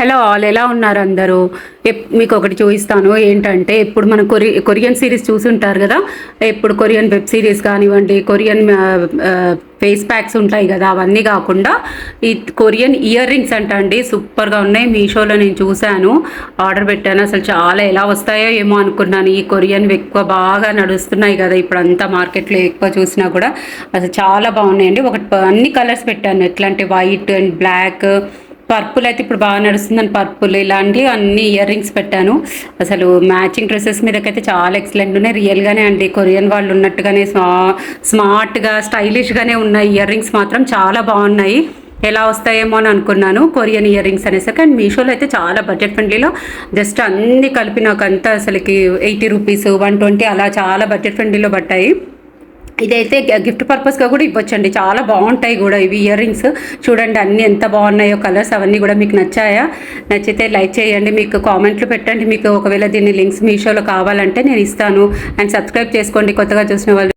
Hello all, ఎలా ఉన్నారు అందరూ? మీకు ఒకటి చూపిస్తాను. ఏంటంటే ఇప్పుడు మన కొరియన్ సిరీస్ చూసుంటారు కదా. ఇప్పుడు కొరియన్ వెబ్ సిరీస్ కానివ్వండి, కొరియన్ ఫేస్ ప్యాక్స్ ఉంటాయి కదా, అవన్నీ కాకుండా ఈ కొరియన్ ఇయర్ రింగ్స్ అంట అండి. సూపర్గా ఉన్నాయి. మీషోలో నేను చూశాను, ఆర్డర్ పెట్టాను. అసలు చాలా ఎలా వస్తాయో ఏమో అనుకున్నాను. ఈ కొరియన్ ఎక్కువ బాగా నడుస్తున్నాయి కదా ఇప్పుడు అంతా మార్కెట్లో, ఎక్కువ చూసినా కూడా అసలు చాలా బాగున్నాయండి. అన్ని కలర్స్ పెట్టాను, ఎట్లా అంటే వైట్ అండ్ బ్లాక్, పర్పుల్ అయితే ఇప్పుడు బాగా నడుస్తుందని పర్పుల్, ఇలాంటివి అన్ని ఇయర్ రింగ్స్ పెట్టాను. అసలు మ్యాచింగ్ డ్రెస్సెస్ మీదకైతే చాలా ఎక్సలెంట్ ఉన్నాయి. రియల్గానే అండి, కొరియన్ వాళ్ళు ఉన్నట్టుగానే స్మార్ట్గా స్టైలిష్గానే ఉన్నాయి. ఇయర్ రింగ్స్ మాత్రం చాలా బాగున్నాయి. ఎలా వస్తాయేమో అని అనుకున్నాను కొరియన్ ఇయర్ రింగ్స్ అనేసరికి. అండ్ మీషోలో అయితే చాలా బడ్జెట్ ఫ్రెండ్లీలో జస్ట్ అన్ని కలిపి నాకు అంతా అసలుకి 80 రూపీస్, 120 అలా చాలా బడ్జెట్ ఫ్రెండ్లీలో పట్టాయి. ఇదైతే గిఫ్ట్ పర్పస్గా కూడా ఇవ్వచ్చండి, చాలా బాగుంటాయి కూడా ఇవి ఇయర్ రింగ్స్. చూడండి అన్నీ ఎంత బాగున్నాయో కలర్స్, అవన్నీ కూడా మీకు నచ్చాయా? నచ్చితే లైక్ చేయండి, మీకు కామెంట్లు పెట్టండి. మీకు ఒకవేళ దీన్ని లింక్స్ మీషోలో కావాలంటే నేను ఇస్తాను. అండ్ సబ్స్క్రైబ్ చేసుకోండి కొత్తగా చూసిన వాళ్ళు.